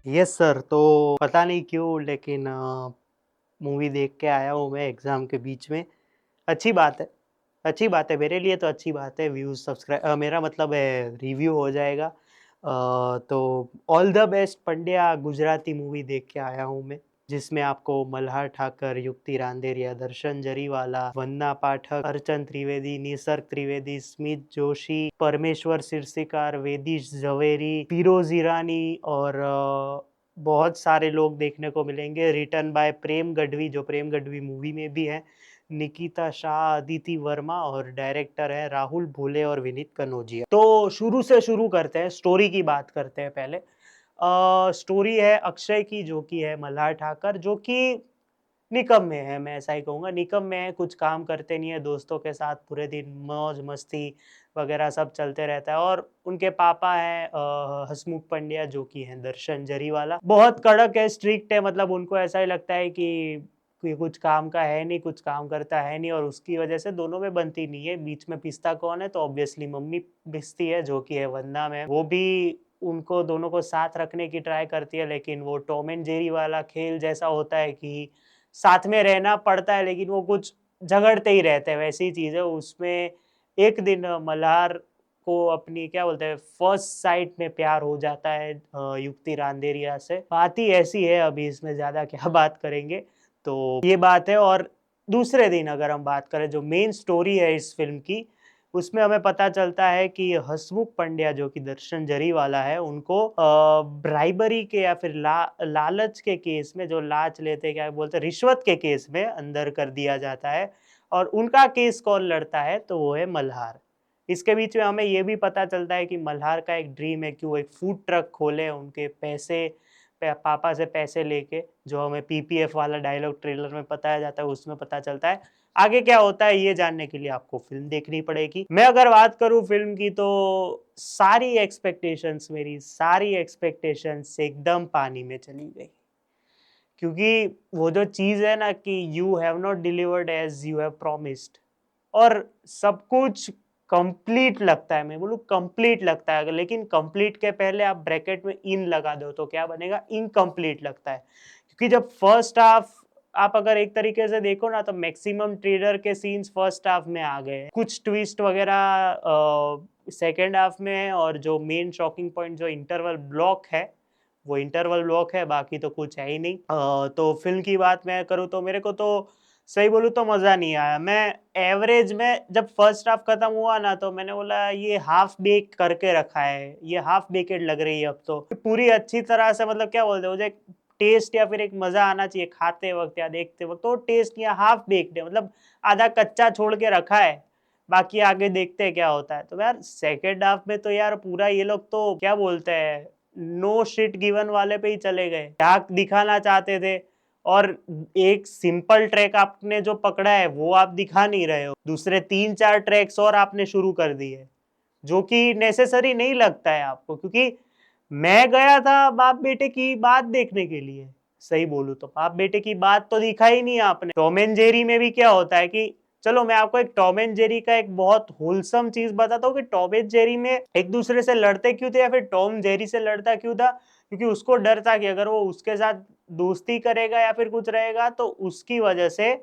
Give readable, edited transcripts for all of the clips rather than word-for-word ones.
Yes sir. तो पता नहीं क्यों लेकिन मूवी देख के आया हूँ मैं एग्ज़ाम के बीच में। अच्छी बात है, अच्छी बात है, मेरे लिए तो अच्छी बात है। व्यूज़ मेरा मतलब है रिव्यू हो जाएगा। तो all the best Pandya Gujarati movie देख के आया हूँ मैं, जिसमें आपको मल्हार ठाकर, युक्ति रांदेरिया, दर्शन जरीवाला, वंदना पाठक, अर्चन त्रिवेदी, निसर्ग त्रिवेदी, स्मित जोशी, परमेश्वर सिरसिकार, वेदिश झवेरी, फिरोज ईरानी और बहुत सारे लोग देखने को मिलेंगे। रिटन बाय प्रेम गढ़वी, जो प्रेम गढ़वी मूवी में भी है, निकिता शाह, अदिति वर्मा और डायरेक्टर है राहुल भोले और विनीत कनौजिया। तो शुरू से शुरू करते हैं, स्टोरी की बात करते हैं पहले। स्टोरी है अक्षय की, जो कि है मल्हार ठाकर, जो कि निकम्मे है, मैं ऐसा ही कहूँगा। निकम्मे है, कुछ काम करते नहीं है, दोस्तों के साथ पूरे दिन मौज-मस्ती वगैरह सब चलते रहता है। और उनके पापा हैं हसमुख पंड्या, जो कि हैं दर्शन जरीवाला। बहुत कड़क है, स्ट्रिक्ट है, मतलब उनको ऐसा ही लगता है कि कुछ काम का है नहीं, कुछ काम करता है नहीं, और उसकी वजह से दोनों में बनती नहीं है। बीच में पिसता कौन है? तो ऑब्वियसली मम्मी पिसती है, जो कि है वंदना मैम। वो भी उनको दोनों को साथ रखने की ट्राई करती है, लेकिन वो टॉम एंड जेरी वाला खेल जैसा होता है कि साथ में रहना पड़ता है, लेकिन वो कुछ झगड़ते ही रहते हैं, वैसी चीज़ है। उसमें एक दिन मल्हार को अपनी क्या बोलते हैं फर्स्ट साइट में प्यार हो जाता है युक्ति रांदेरिया से। बात ही ऐसी है, अभी इसमें ज़्यादा क्या बात करेंगे, तो ये बात है। और दूसरे दिन अगर हम बात करें, जो मेन स्टोरी है इस फ़िल्म की, उसमें हमें पता चलता है कि हसमुख पंड्या, जो कि दर्शन जरीवाला है, उनको ब्राइबरी के या फिर लालच के केस में, जो लाच लेते क्या बोलते हैं, रिश्वत के केस में अंदर कर दिया जाता है। और उनका केस कौन लड़ता है? तो वो है मल्हार। इसके बीच में हमें ये भी पता चलता है कि मल्हार का एक ड्रीम है कि वो एक फूड ट्रक खोले, उनके पैसे पापा से पैसे लेके, जो हमें पीपीएफ वाला डायलॉग ट्रेलर में बताया जाता है, उसमें पता चलता है। आगे क्या होता है ये जानने के लिए आपको फ़िल्म देखनी पड़ेगी। मैं अगर बात करूँ फ़िल्म की, तो मेरी सारी एक्सपेक्टेशंस एकदम पानी में चली गई। क्योंकि वो जो चीज़ है ना कि you have not delivered as you have promised, और सब कुछ कंप्लीट लगता है, मैं बोलूँ कंप्लीट लगता है, लेकिन कंप्लीट के पहले आप ब्रैकेट में इन लगा दो तो क्या बनेगा? इनकम्प्लीट लगता है। क्योंकि जब फर्स्ट हाफ आप अगर एक तरीके से देखो ना, तो मैक्सिमम थ्रिलर के सीन्स फर्स्ट हाफ में आ गए हैं। कुछ ट्विस्ट वगैरह सेकंड हाफ में है, और जो मेन शॉकिंग पॉइंट जो इंटरवल ब्लॉक है, वो इंटरवल ब्लॉक है, बाकी तो कुछ है ही नहीं। तो फ़िल्म की बात मैं करूँ तो मेरे को तो सही बोलूँ तो मज़ा नहीं आया। मैं एवरेज में जब फर्स्ट हाफ खत्म हुआ ना, तो मैंने बोला ये हाफ बेक करके रखा है, ये हाफ बेकेड लग रही है अब तो। पूरी अच्छी तरह से, मतलब क्या बोलते हैं, मुझे एक टेस्ट या फिर एक मज़ा आना चाहिए खाते वक़्त या देखते वक़्त, तो टेस्ट या हाफ बेक्ड है, मतलब आधा कच्चा छोड़ के रखा है, बाकी आगे देखते हैं क्या होता है। तो यार सेकंड हाफ में तो यार पूरा ये लोग तो क्या बोलते हैं, नो शिट गिवन वाले पे ही चले गए। क्या दिखाना चाहते थे, और एक सिंपल ट्रैक आपने जो पकड़ा है वो आप दिखा नहीं रहे हो, दूसरे 3-4 ट्रैक्स और आपने शुरू कर दिए, जो कि नेसेसरी नहीं लगता है आपको। क्योंकि मैं गया था बाप बेटे की बात देखने के लिए, सही बोलूं तो बाप बेटे की बात तो दिखा ही नहीं आपने। टॉम एंड जेरी में भी क्या होता है कि, चलो मैं आपको एक टॉम एंड जेरी का एक बहुत होलसम चीज बताता हूँ कि टॉम एंड जेरी में एक दूसरे से लड़ते क्यों थे, या फिर टॉम जेरी से लड़ता क्यों था? क्योंकि उसको डर था कि अगर वो उसके साथ दोस्ती करेगा या फिर कुछ रहेगा, तो उसकी वजह से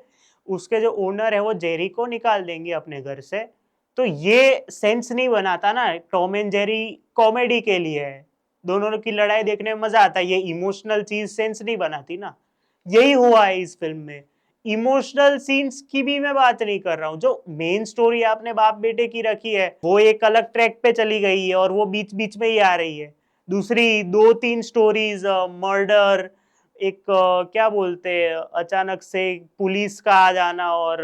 उसके जो ओनर है वो जेरी को निकाल देंगे अपने घर से। तो ये सेंस नहीं बनाता ना, टॉम एंड जेरी कॉमेडी के लिए है, दोनों की लड़ाई देखने में मजा आता है, ये इमोशनल चीज सेंस नहीं बनाती ना। यही हुआ है इस फिल्म में। इमोशनल सीन्स की भी मैं बात नहीं कर रहा हूँ, जो मेन स्टोरी आपने बाप बेटे की रखी है वो एक अलग ट्रैक पे चली गई है, और वो बीच बीच में ही आ रही है। दूसरी 2-3 स्टोरीज, मर्डर, एक क्या बोलते हैं, अचानक से पुलिस का आ जाना, और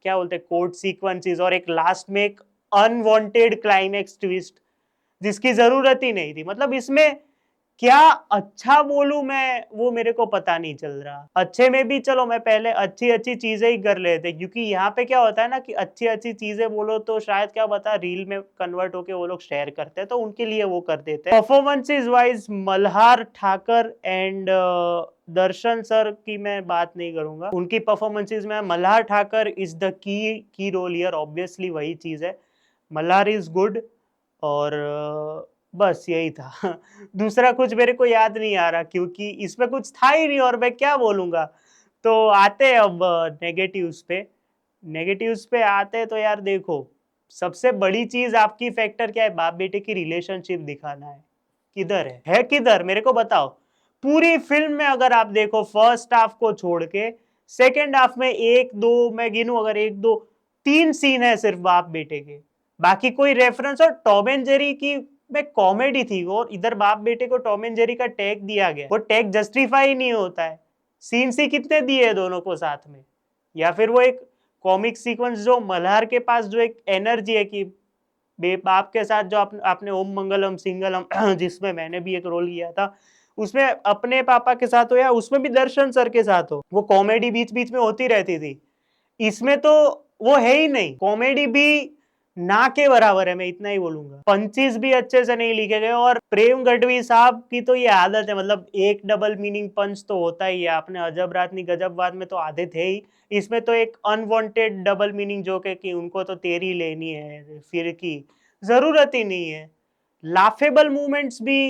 क्या बोलते हैं, कोर्ट सीक्वेंसेस, और एक लास्ट में एक अनवांटेड क्लाइमेक्स ट्विस्ट जिसकी जरूरत ही नहीं थी। मतलब इसमें क्या अच्छा बोलूं मैं, वो मेरे को पता नहीं चल रहा। अच्छे में भी चलो मैं पहले अच्छी अच्छी चीजें ही कर लेते, क्योंकि यहाँ पे क्या होता है ना कि अच्छी अच्छी चीजें बोलो तो शायद क्या बता रील में कन्वर्ट होके वो लोग शेयर करते हैं, तो उनके लिए वो कर देते हैं। Performances wise Malhar Thakar and Darshan sir की मैं बात नहीं करूंगा, उनकी परफॉर्मेंसेज में Malhar Thakar is the key role here, obviously वही चीज है। मल्हार इज गुड, और बस यही था। दूसरा कुछ मेरे को याद नहीं आ रहा क्योंकि इसमें कुछ था ही नहीं और मैं क्या बोलूँगा। तो आते हैं अब नेगेटिव्स पे। नेगेटिव्स पे आते हैं तो यार देखो, सबसे बड़ी चीज़ आपकी फैक्टर क्या है? बाप-बेटे की रिलेशनशिप दिखाना है। किधर है? है किधर? मेरे को बताओ। पूरी फ़िल्म में अगर आप देखो फर्स्ट हाफ को छोड़ के, सेकंड हाफ में 1-2 मैं गिनूँ अगर 1-2 3 सीन है सिर्फ़ बाप-बेटे के। बाकी कोई रेफरेंस और टॉम एंड जेरी की में कॉमेडी थी वो, इधर बाप-बेटे को टॉम एंड जेरी का टैग दिया गया। वो टैग जस्टिफाई नहीं होता है। सीन्स ही कितने दिए हैं दोनों को साथ में? या फिर वो एक कॉमिक सीक्वेंस जो मल्हार के पास जो एक एनर्जी है कि बाप के साथ जो आपने ओम मंगलम सिंगलम जिसमें मैंने भी एक रोल किया था, उसमें अपने पापा के साथ हो या उसमें भी दर्शन सर के साथ हो, वो कॉमेडी बीच-बीच में होती रहती थी। इसमें तो वो है ही नहीं। कॉमेडी भी ना के बराबर है, मैं इतना ही बोलूँगा। पंचेस भी अच्छे से नहीं लिखे गए और प्रेम गढ़वी साहब की तो ये आदत है, मतलब एक डबल मीनिंग पंच तो होता ही है। आपने अजब रात नी गजब बात में तो आधे थे ही। इसमें तो एक अनवांटेड डबल मीनिंग जोक है कि उनको तो तेरी लेनी है, फिर की ज़रूरत ही नहीं है। लाफेबल मोमेंट्स भी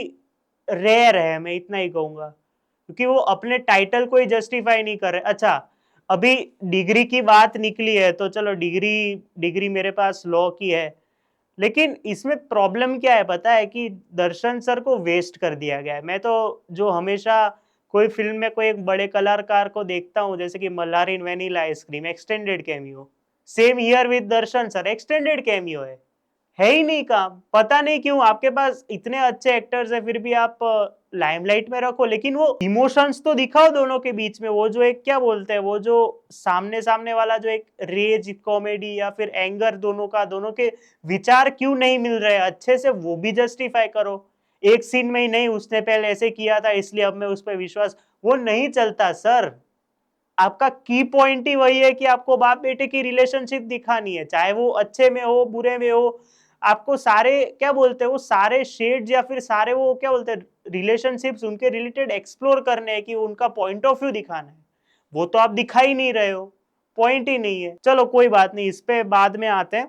रेयर है, मैं इतना ही कहूँगा। क्योंकि वो अपने टाइटल को ही जस्टिफाई नहीं कर रहे। अच्छा, अभी डिग्री की बात निकली है तो चलो डिग्री डिग्री मेरे पास लॉ की है। लेकिन इसमें प्रॉब्लम क्या है पता है कि दर्शन सर को वेस्ट कर दिया गया है। मैं तो जो हमेशा कोई फ़िल्म में कोई एक बड़े कलाकार को देखता हूँ जैसे कि Malhar in vanilla ice cream extended cameo. Same here with Darshan sir extended cameo है ही नहीं काम। पता नहीं क्यों आपके पास इतने अच्छे एक्टर्स हैं फिर भी आप लाइमलाइट में रखो, लेकिन वो इमोशंस तो दिखाओ दोनों के बीच में। वो जो एक क्या बोलते हैं, वो जो सामने-सामने वाला जो एक रेज कॉमेडी या फिर एंगर दोनों का, दोनों के विचार क्यों नहीं मिल रहे हैं अच्छे से, वो भी जस्टिफाई करो। एक सीन में ही नहीं उसने पहले ऐसे किया था इसलिए अब मैं उस पे विश्वास, वो नहीं चलता सर। आपका की पॉइंट ही वही है कि आपको बाप बेटे की रिलेशनशिप दिखानी है, चाहे वो अच्छे में हो बुरे में हो। आपको सारे क्या बोलते हैं वो सारे शेड्स या फिर सारे वो क्या बोलते हैं रिलेशनशिप्स उनके रिलेटेड एक्सप्लोर करने हैं कि उनका पॉइंट ऑफ व्यू दिखाना है। वो तो आप दिखा ही नहीं रहे हो, पॉइंट ही नहीं है। चलो कोई बात नहीं, इस पे बाद में आते हैं।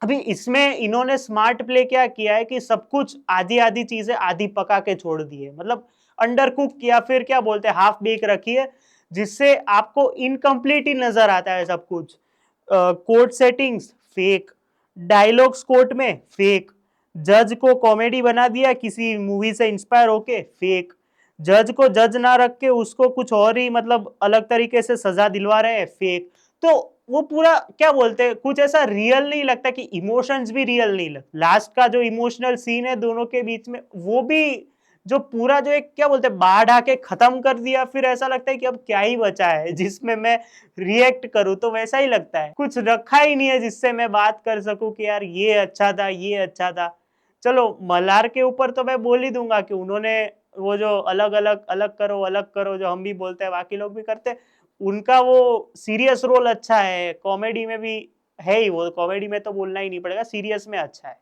अभी इसमें इन्होंने स्मार्ट प्ले क्या किया है कि सब कुछ आधी-आधी चीजें आधी पका के छोड़ दी है, मतलब अंडर कुक या फिर क्या बोलते हैं हाफ बेक रखी है, जिससे आपको इनकम्प्लीट ही नजर आता है सब कुछ। Court settings fake, dialogues court में फेक, जज को कॉमेडी बना दिया किसी मूवी से इंस्पायर होके फेक, जज को जज ना रख के उसको कुछ और ही मतलब अलग तरीके से सजा दिलवा रहे हैं फेक। तो वो पूरा क्या बोलते हैं कुछ ऐसा रियल नहीं लगता कि इमोशंस भी रियल नहीं लगता। लास्ट का जो इमोशनल सीन है दोनों के बीच में वो भी जो पूरा जो एक क्या बोलते हैं बाढ़ आके खत्म कर दिया, फिर ऐसा लगता है कि अब क्या ही बचा है जिसमें मैं रिएक्ट करूं, तो वैसा ही लगता है कुछ रखा ही नहीं है जिससे मैं बात कर सकूं कि यार ये अच्छा था ये अच्छा था। चलो मल्हार के ऊपर तो मैं बोल ही दूंगा कि उन्होंने वो जो अलग अलग अलग करो जो हम भी बोलते हैं बाकी लोग भी करते हैं, उनका वो सीरियस रोल अच्छा है, कॉमेडी में भी है ही, वो कॉमेडी में तो बोलना ही नहीं पड़ेगा, सीरियस में अच्छा है।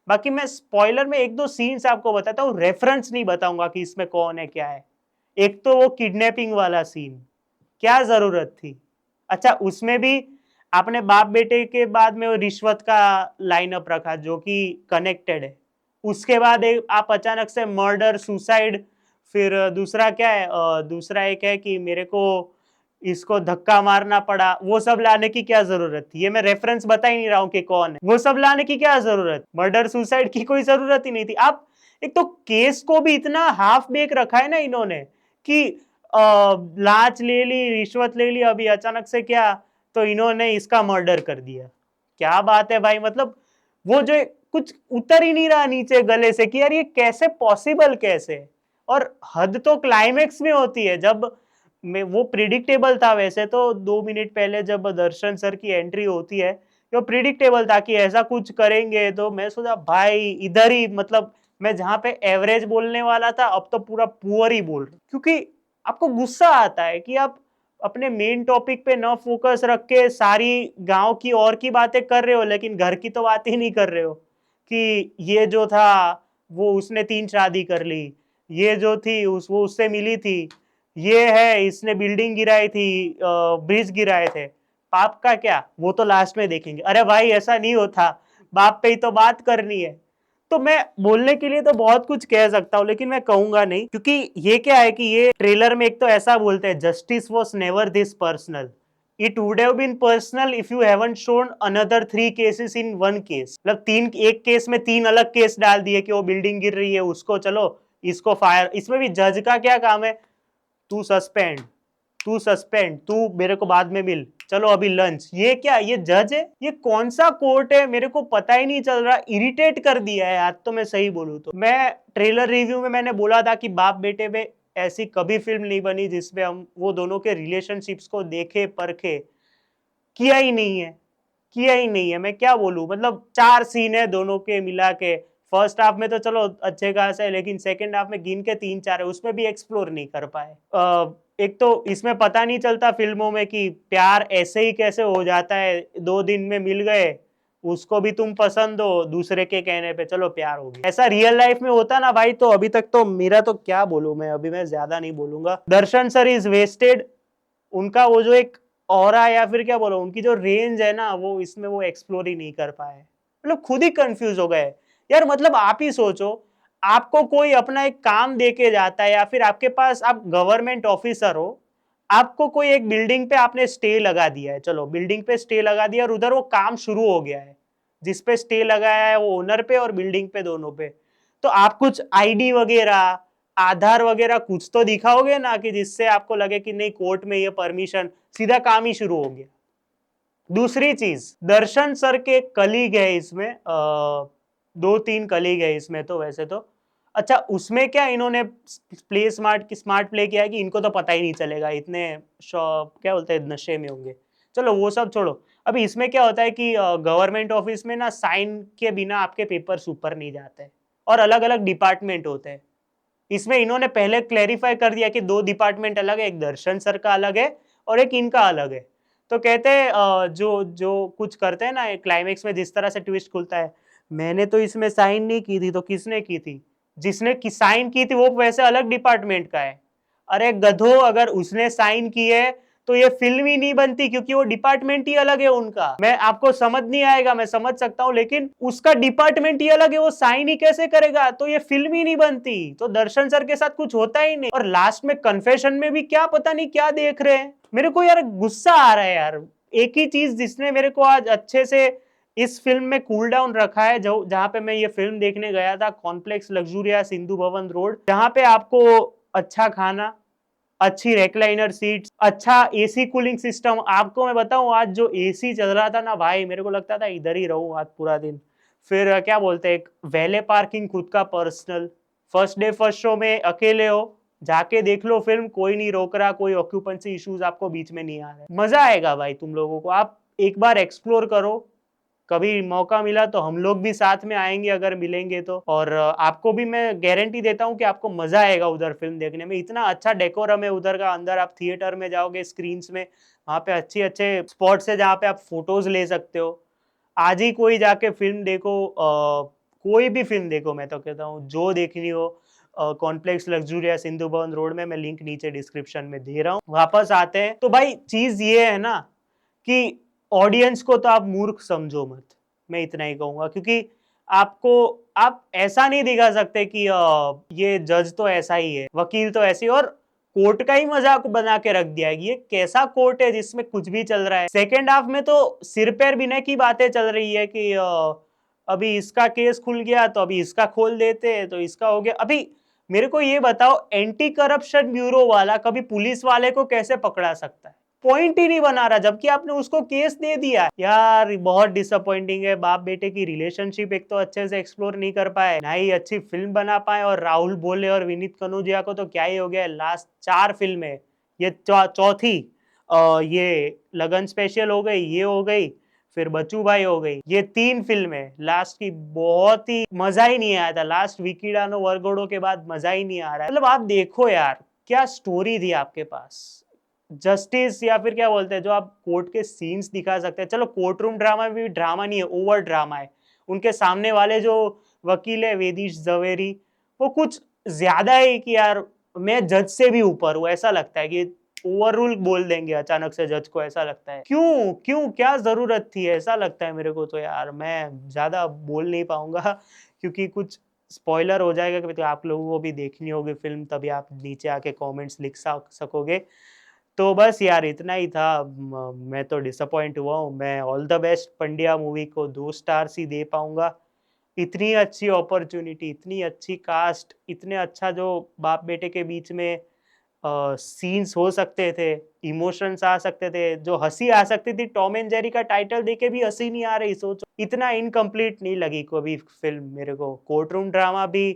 बाकी मैं स्पॉइलर में 1-2 सीन्स आपको बताता हूँ, रेफरेंस नहीं बताऊंगा कि इसमें कौन है क्या है। एक तो वो किडनैपिंग वाला सीन, क्या जरूरत थी? अच्छा उसमें भी आपने बाप बेटे के बाद में वो रिश्वत का लाइनअप रखा जो कि कनेक्टेड है। उसके बाद एक आप अचानक से मर्डर सुसाइड, फिर दूसरा क्या है दूसरा एक है कि मेरे को इसको धक्का मारना पड़ा, वो सब लाने की क्या जरूरत थी? ये मैं रेफरेंस बता ही नहीं रहा हूं कि कौन है, वो सब लाने की क्या जरूरत? मर्डर सुसाइड की कोई जरूरत ही नहीं थी। आप एक तो केस को भी इतना हाफ बेक रखा है ना इन्होंने कि लांच ले ली रिश्वत ले ली, अभी अचानक से क्या तो इन्होंने इसका मर्डर कर दिया। क्या बात है भाई, मतलब वो जो कुछ उतर ही नहीं रहा नीचे गले से कि यार ये कैसे पॉसिबल कैसे। और हद तो क्लाइमेक्स में होती है जब मैं वो प्रिडिक्टेबल था, वैसे तो 2 मिनट पहले जब दर्शन सर की एंट्री होती है तो प्रिडिक्टेबल था कि ऐसा कुछ करेंगे, तो मैं सोचा भाई इधर ही मतलब मैं जहां पे एवरेज बोलने वाला था अब तो पूरा पुअर ही बोल रहा हूं। क्योंकि आपको गुस्सा आता है कि आप अपने मेन टॉपिक पे न फोकस रख के सारी गांव की और की बातें कर रहे हो लेकिन घर की तो बात ही नहीं कर रहे हो कि ये जो था वो उसने 3 शादी कर ली, ये जो थी वो उससे मिली थी, ये है इसने बिल्डिंग गिराई थी, ब्रिज गिराए थे। पाप का क्या वो तो लास्ट में देखेंगे। अरे भाई ऐसा नहीं होता, बाप पे ही तो बात करनी है। तो मैं बोलने के लिए तो बहुत कुछ कह सकता हूँ, लेकिन मैं कहूंगा नहीं, क्योंकि ये क्या है कि ये ट्रेलर में एक तो ऐसा बोलते हैं, justice was never this personal, it would have been personal if you haven't shown another 3 cases in 1 case. मतलब एक केस में 3 अलग केस डाल दिए कि वो बिल्डिंग गिर रही है, उसको चलो इसको फायर। इसमें भी जज का क्या काम है, तू सस्पेंड, तू सस्पेंड, तू मेरे को बाद में मिल, चलो अभी लंच। ये क्या, ये जज है? ये कौन सा कोर्ट है, मेरे को पता ही नहीं चल रहा। इरिटेट कर दिया है आज तो, मैं सही बोलूं तो। मैं ट्रेलर रिव्यू में मैंने बोला था कि बाप बेटे में ऐसी कभी फिल्म नहीं बनी जिसमें हम वो दोनों के रिलेशनशिप्स को देखे परखे। किया ही नहीं है, किया ही नहीं है। मैं क्या बोलूं, मतलब 4 सीन है दोनों के मिला के। फर्स्ट हाफ में तो चलो अच्छे खासा है, लेकिन सेकंड हाफ में गिन के 3-4 है, उसमें भी एक्सप्लोर नहीं कर पाए। एक तो इसमें पता नहीं चलता फिल्मों में कि प्यार ऐसे ही कैसे हो जाता है, 2 दिन में मिल गए, उसको भी तुम पसंद हो, दूसरे के कहने पे चलो प्यार हो गया। ऐसा रियल लाइफ में होता ना भाई, तो अभी तक तो मेरा तो क्या बोलूं मैं, अभी मैं ज्यादा नहीं बोलूंगा। दर्शन सर इज वेस्टेड। उनका वो जो एक ऑरा या फिर क्या बोलो, उनकी जो रेंज है ना, वो इसमें वो एक्सप्लोर ही नहीं कर पाए। मतलब खुद ही कंफ्यूज हो गए यार। मतलब आप ही सोचो, आपको कोई अपना एक काम दे के जाता है, या फिर आपके पास, आप गवर्नमेंट ऑफिसर हो, आपको कोई एक बिल्डिंग पे आपने स्टे लगा दिया है, चलो बिल्डिंग पे स्टे लगा दिया, और उधर वो काम शुरू हो गया है। जिसपे स्टे लगाया है वो ओनर पे और बिल्डिंग पे, दोनों पे। तो आप कुछ आईडी वगैरह, आधार वगैरह कुछ तो दिखाओगे ना, कि जिससे आपको लगे कि नहीं कोर्ट में ये परमिशन, सीधा काम ही शुरू हो गया। दूसरी चीज, दर्शन सर के कलीग है इसमें, 2-3 कलीग है इसमें तो वैसे तो। अच्छा, उसमें क्या इन्होंने प्ले स्मार्ट प्ले किया है कि इनको तो पता ही नहीं चलेगा, इतने क्या बोलते हैं, नशे में होंगे। चलो वो सब छोड़ो। अभी इसमें क्या होता है कि गवर्नमेंट ऑफिस में ना साइन के बिना आपके पेपर्स ऊपर नहीं जाते, और अलग अलग डिपार्टमेंट होते हैं। इसमें इन्होंने पहले क्लैरिफाई कर दिया कि 2 डिपार्टमेंट अलग है, एक दर्शन सर का अलग है और एक इनका अलग है। तो कहते हैं जो जो कुछ करते हैं ना क्लाइमेक्स में, जिस तरह से ट्विस्ट खुलता है, मैंने तो इसमें साइन नहीं की थी, तो किसने की थी? जिसने साइन की थी वो वैसे अलग डिपार्टमेंट का है। अरे गधो, अगर उसने साइन की है तो ये फिल्म ही नहीं बनती, क्योंकि वो डिपार्टमेंट ही अलग है उनका। मैं आपको समझ नहीं आएगा, मैं समझ सकता हूं, लेकिन उसका डिपार्टमेंट ही अलग है, वो साइन ही कैसे करेगा? तो ये फिल्म ही नहीं बनती। तो दर्शन सर के साथ कुछ होता ही नहीं। और लास्ट में कन्फेशन में भी क्या पता नहीं क्या देख रहे हैं, मेरे को यार गुस्सा आ रहा है यार। एक ही चीज जिसने मेरे को आज अच्छे से इस फिल्म में कूल डाउन रखा है, जो जहां पे मैं ये फिल्म देखने गया था, कॉम्प्लेक्स लग्जूरिया सिंधु भवन रोड, जहां पे आपको अच्छा खाना, अच्छी रेक्लाइनर सीट्स, अच्छा एसी कूलिंग सिस्टम। आपको मैं बताऊं, आज जो एसी चल रहा था ना भाई, मेरे को लगता था इधर ही रहूं आज पूरा दिन। फिर क्या बोलते हैं, एक वैले पार्किंग खुद का personal. First day first show में अकेले हो, जाके देख लो फिल्म, कोई नहीं रोक रहा, कोई ऑक्यूपेंसी इश्यूज आपको बीच में नहीं आ रहे। मजा आएगा भाई तुम लोगों को, आप एक बार एक्सप्लोर करो। कभी मौका मिला तो हम लोग भी साथ में आएंगे अगर मिलेंगे तो। और आपको भी मैं गारंटी देता हूं कि आपको मजा आएगा उधर फिल्म देखने में। इतना अच्छा डेकोरम है उधर का, अंदर आप थिएटर में जाओगे, स्क्रीन्स में, वहां पे अच्छे अच्छे स्पॉट्स है जहाँ पे आप फोटोज ले सकते हो। आज ही कोई जाके फिल्म देखो, कोई भी फिल्म देखो, मैं तो कहता हूँ जो देखनी हो। कॉम्प्लेक्स लग्जूरिया सिंधु भवन रोड में, मैं लिंक नीचे डिस्क्रिप्शन में दे रहा हूँ। वापस आते हैं तो भाई, चीज ये है ना कि ऑडियंस को तो आप मूर्ख समझो मत, मैं इतना ही कहूंगा। क्योंकि आपको, आप ऐसा नहीं दिखा सकते कि ये जज तो ऐसा ही है, वकील तो ऐसी, और कोर्ट का ही मजाक बना के रख दिया है। ये कैसा कोर्ट है जिसमें कुछ भी चल रहा है? सेकेंड हाफ में तो सिर पैर बिना की बातें चल रही है कि अभी इसका केस खुल गया तो अभी इसका खोल देते हैं, तो इसका हो गया। अभी मेरे को ये बताओ, एंटी करप्शन ब्यूरो वाला कभी पुलिस वाले को कैसे पकड़ा सकता है? पॉइंट ही नहीं बना रहा, जबकि आपने उसको केस दे दिया यार। बहुत डिसअपॉइंटिंग है, बाप बेटे की रिलेशनशिप एक तो अच्छे से एक्सप्लोर नहीं कर पाए, ना ही अच्छी फिल्म बना पाए। और राहुल बोले और विनीत कनौजिया को तो क्या ही हो गया, लास्ट 4 फिल्में, ये चौथी, ये लगन स्पेशल हो गई, ये हो गई, फिर बच्चू भाई हो गई, ये 3 फिल्में लास्ट की, बहुत ही मजा ही नहीं आया था। लास्ट विकी डानो वरगोडो के बाद मजा ही नहीं आ रहा है। मतलब आप देखो यार, क्या स्टोरी थी आपके पास, जस्टिस या फिर क्या बोलते हैं, जो आप कोर्ट के सीन्स दिखा सकते हैं। चलो कोर्ट रूम ड्रामा में भी ड्रामा नहीं है, ओवर ड्रामा है। उनके सामने वाले जो वकील है वेदिश जवेरी, वो कुछ ज्यादा है कि यार मैं जज से भी ऊपर हूँ, ऐसा लगता है कि ओवररूल बोल देंगे अचानक से जज को, ऐसा लगता है। क्यों क्यों क्या जरूरत थी, ऐसा लगता है मेरे को तो यार। मैं ज्यादा बोल नहीं पाऊंगा क्योंकि कुछ स्पॉइलर हो जाएगा, क्योंकि आप लोगों को भी देखनी होगी फिल्म, तभी आप नीचे आके कमेंट्स लिख सकोगे। तो बस यार इतना ही था। मैं तो डिसअपॉइंट हुआ हूँ। मैं all the best Pandya movie को 2 स्टार्स ही दे पाऊंगा। इतनी अच्छी अपॉर्चुनिटी, इतनी अच्छी कास्ट, इतने अच्छा जो बाप बेटे के बीच में सीन्स हो सकते थे, इमोशंस आ सकते थे, जो हंसी आ सकती थी। टॉम एंड जेरी का टाइटल देके भी हंसी नहीं आ रही, सोचो। इतना इनकम्प्लीट नहीं लगी कभी फिल्म मेरे को। कोर्ट रूम ड्रामा भी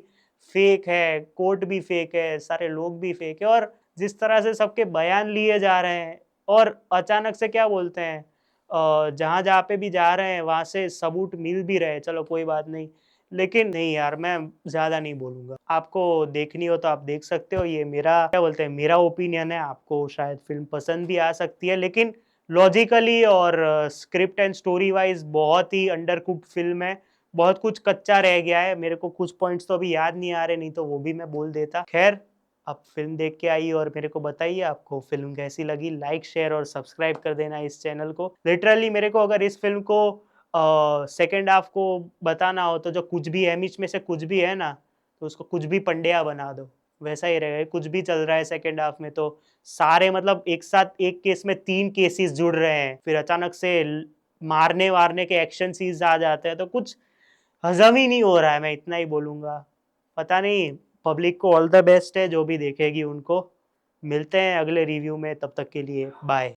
फेक है, कोर्ट भी फेक है, सारे लोग भी फेक है, और जिस तरह से सबके बयान लिए जा रहे हैं, और अचानक से क्या बोलते हैं, जहाँ जहाँ पे भी जा रहे हैं वहां से सबूत मिल भी रहे हैं, चलो कोई बात नहीं। लेकिन नहीं यार, मैं ज्यादा नहीं बोलूंगा। आपको देखनी हो तो आप देख सकते हो। ये मेरा क्या बोलते हैं, मेरा ओपिनियन है। आपको शायद फिल्म पसंद भी आ सकती है, लेकिन लॉजिकली और स्क्रिप्ट एंड स्टोरी वाइज बहुत ही अंडरकुक्ड फिल्म है। बहुत कुछ कच्चा रह गया है। मेरे को कुछ पॉइंट्स तो अभी याद नहीं आ रहे, नहीं तो वो भी मैं बोल देता। खैर, आप फिल्म देख के आइए और मेरे को बताइए आपको फिल्म कैसी लगी। लाइक शेयर और सब्सक्राइब कर देना इस चैनल को। लिटरली मेरे को अगर इस फिल्म को सेकेंड हाफ को बताना हो, तो जो कुछ भी है बीच में से कुछ भी है ना, तो उसको कुछ भी पंड्या बना दो, वैसा ही रहेगा। कुछ भी चल रहा है सेकेंड हाफ में तो सारे मतलब एक साथ एक केस में 3 केसेस जुड़ रहे हैं, फिर अचानक से मारने वारने के एक्शन सीन्स आ जाते हैं, तो कुछ हजम ही नहीं हो रहा है। मैं इतना ही बोलूंगा। पता नहीं, पब्लिक को ऑल द बेस्ट है जो भी देखेगी उनको। मिलते हैं अगले रिव्यू में, तब तक के लिए बाय।